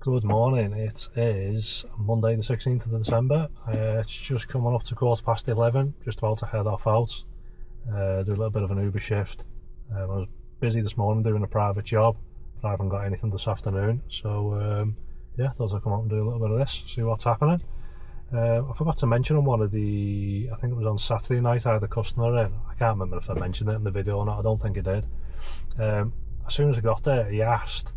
Good morning, it is Monday the 16th of December. It's just coming up to 11:15, just about to head off out, do a little bit of an Uber shift. I was busy this morning doing a private job, but I haven't got anything this afternoon, so yeah, thought I'd come out and do a little bit of this, see what's happening. I forgot to mention on one of the, I think it was on Saturday night, I had a customer in. I can't remember if I mentioned it in the video or not, I don't think I did. As soon as I got there, he asked,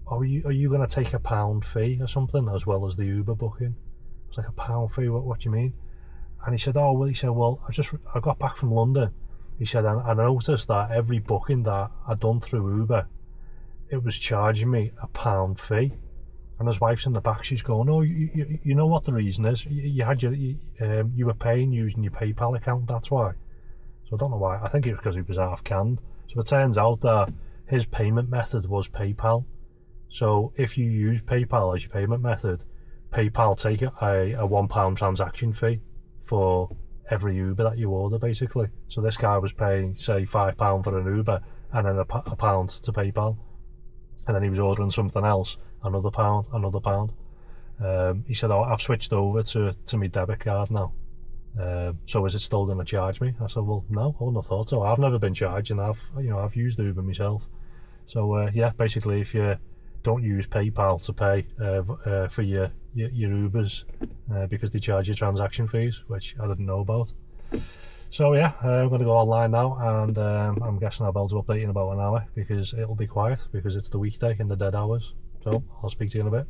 are you going to take a £1 fee or something as well as the Uber booking? I was like, a £1 fee, what do you mean? And he said, I got back from London. He said, I noticed that every booking that I'd done through Uber, it was charging me a £1 fee. And his wife's in the back, she's going, oh, you know what the reason is? You were paying using your PayPal account, that's why. So I don't know why, I think it was because he was half canned. So it turns out that his payment method was PayPal. So if you use PayPal as your payment method, PayPal take a £1 transaction fee for every Uber that you order, basically. So this guy was paying, say, £5 for an Uber and then a pound to PayPal. And then he was ordering something else, another £1. He said, oh, I've switched over to my debit card now. So is it still going to charge me? I said, well, no, I wouldn't have thought so. I've never been charged, and I've used Uber myself. So yeah, basically, if you don't use PayPal to pay for your Ubers because they charge you transaction fees, which I didn't know about. So yeah, I'm going to go online now, and I'm guessing I'll be able to update in about an hour because it'll be quiet because it's the weekday in the dead hours. So I'll speak to you in a bit.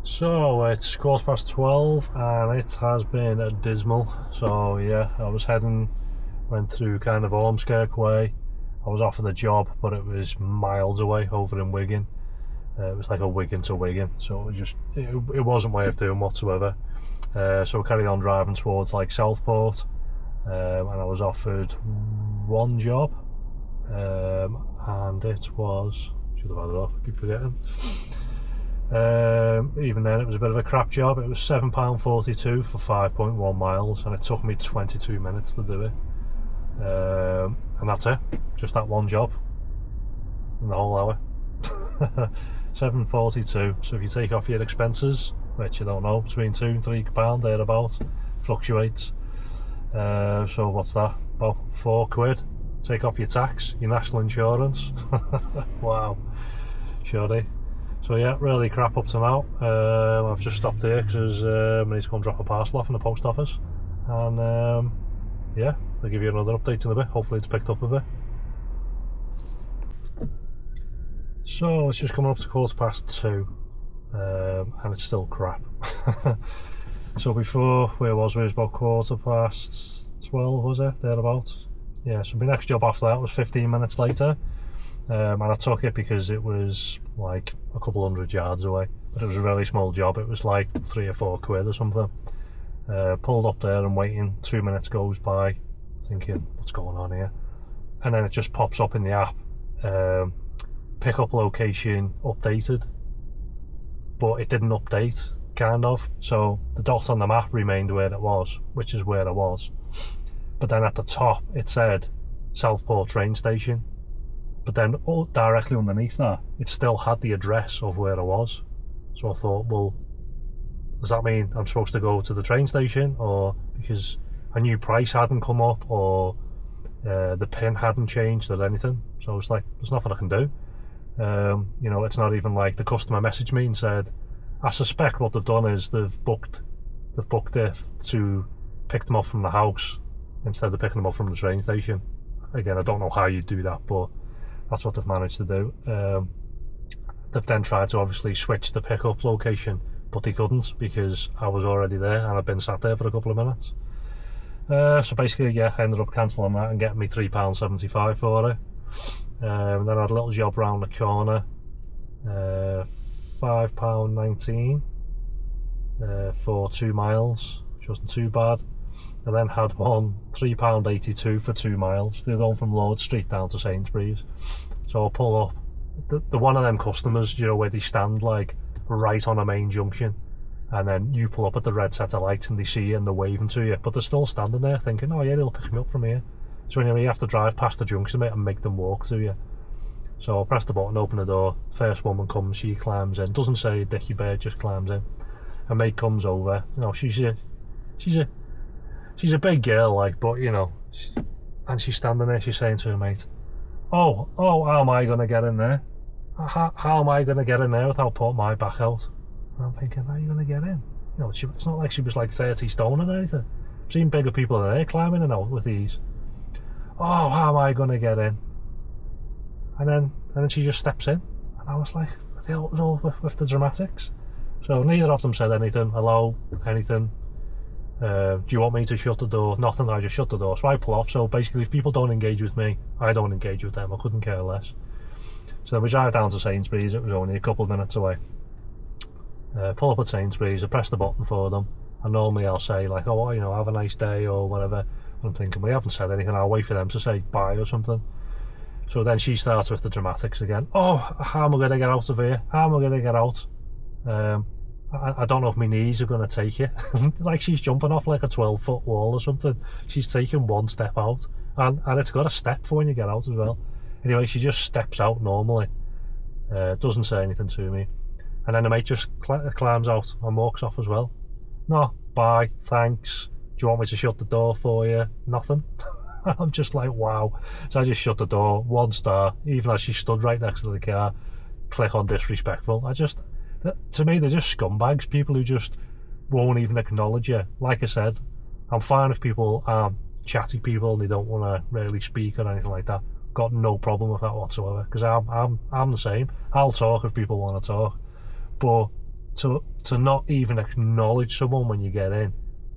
So it's 12:15 and it has been dismal. So yeah, I went through kind of Ormskirk way. I was offered a job, but it was miles away over in Wigan. It was like a Wigan to Wigan, so it wasn't worth doing whatsoever. So I carried on driving towards like Southport, and I was offered one job, and it was, should have had it off, I keep forgetting. Even then it was a bit of a crap job. It was £7.42 for 5.1 miles, and it took me 22 minutes to do it. And that's it, just that one job in the whole hour. £7.42, so if you take off your expenses, which you don't know, between £2 and £3 thereabouts, fluctuates. So what's that, about £4. Take off your tax, your national insurance. Wow, surely. So yeah, really crap up to now. I've just stopped here because I need to go and drop a parcel off in the post office, and yeah, I'll give you another update in a bit. Hopefully it's picked up a bit. So it's just coming up to 2:15, and it's still crap. So before, where was we? It was about 12:15, was it? Thereabouts. Yeah, so my next job after that was 15 minutes later. And I took it because it was like a couple hundred yards away, but it was a really small job. It was like £3 or £4 or something. Pulled up there and waiting, 2 minutes goes by, thinking, what's going on here? And then it just pops up in the app, pickup location updated, but it didn't update, kind of. So the dot on the map remained where it was, which is where I was. But then at the top it said Southport train station. But then directly underneath that, it still had the address of where I was. So I thought, well, does that mean I'm supposed to go to the train station? Or because a new price hadn't come up, or the pin hadn't changed or anything. So I was like, there's nothing I can do. You know, it's not even like the customer messaged me and said, I suspect what they've done is they've booked it to pick them up from the house instead of picking them up from the train station. Again, I don't know how you do that, but that's what they've managed to do. They've then tried to obviously switch the pickup location, but they couldn't because I was already there and I'd been sat there for a couple of minutes. So basically, yeah, I ended up cancelling that and getting me £3.75 for it. And then I had a little job round the corner, £5.19 for 2 miles, which wasn't too bad. I then had one £3.82 for 2 miles. They're going from Lord Street down to Sainsbury's. So I'll pull up. The one of them customers, you know, where they stand like right on a main junction, and then you pull up at the red set of lights and they see you and they're waving to you, but they're still standing there thinking, oh yeah, they'll pick me up from here. So anyway, you have to drive past the junction, mate, and make them walk to you. So I press the button, open the door, first woman comes, she climbs in, doesn't say Dickie Bird, just climbs in. Her mate comes over, you know, she's a big girl, like, but you know, and she's standing there, she's saying to her mate, oh, how am I going to get in there? How am I going to get in there without putting my back out? And I'm thinking, how are you going to get in? You know, it's not like she was like 30 stone or anything. I've seen bigger people than her climbing in and out with these. Oh, how am I going to get in? And then she just steps in, and I was like, it was all with the dramatics. So neither of them said anything, hello, anything. Do you want me to shut the door? Nothing, I just shut the door. So I pull off. So basically, if people don't engage with me, I don't engage with them. I couldn't care less. So then we drive down to Sainsbury's. It was only a couple of minutes away. Pull up at Sainsbury's, I press the button for them. And normally I'll say like, oh, you know, have a nice day or whatever. I'm thinking, we haven't said anything. I'll wait for them to say bye or something. So then she starts with the dramatics again. Oh, how am I going to get out of here? How am I going to get out? I don't know if my knees are going to take it. Like she's jumping off like a 12-foot wall or something. She's taking one step out. And it's got a step for when you get out as well. Anyway, she just steps out normally. Doesn't say anything to me. And then the mate just climbs out and walks off as well. No, bye, thanks. Do you want me to shut the door for you? Nothing. I'm just like, wow. So I just shut the door, 1 star, even as she stood right next to the car. Click on disrespectful. To me, they're just scumbags, people who just won't even acknowledge you. Like I said, I'm fine if people are chatty people and they don't want to really speak or anything like that. Got no problem with that whatsoever, because I'm the same. I'll talk if people want to talk, but to not even acknowledge someone when you get in,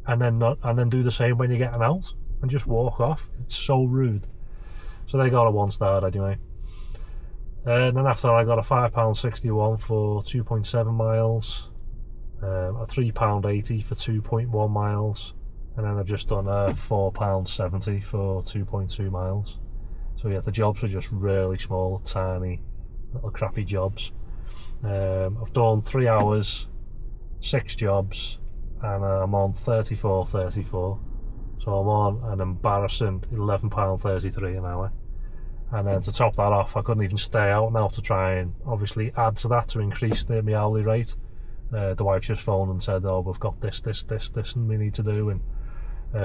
and then do the same when you're getting out, and just walk off, it's so rude. So they got a 1 star anyway. And then after I got a £5.61 for 2.7 miles, a £3.80 for 2.1 miles, and then I've just done a £4.70 for 2.2 miles. So yeah, the jobs were just really small, tiny, little crappy jobs. I've done 3 hours, 6 jobs, and I'm on 34.34. So I'm on an embarrassing £11.33 an hour. And then to top that off, I couldn't even stay out now to try and obviously add to that to increase my hourly rate. The wife just phoned and said, oh, we've got this and we need to do, and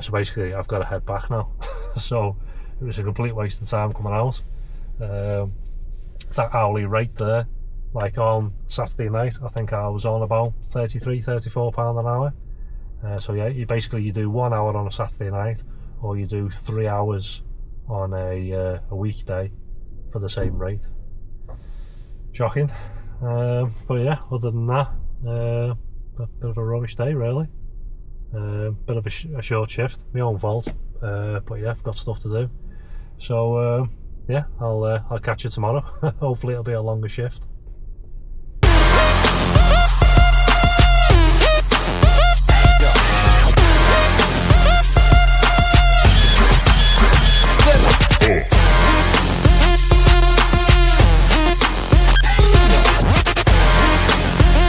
so basically I've got to head back now. So it was a complete waste of time coming out. That hourly rate there, like on Saturday night, I think I was on about £34 an hour. So yeah, you do 1 hour on a Saturday night, or you do 3 hours on a weekday for the same rate. Shocking. But yeah, other than that, a bit of a rubbish day really. Bit of a short shift, my own fault. But yeah, I've got stuff to do. So yeah, I'll catch you tomorrow. Hopefully it'll be a longer shift.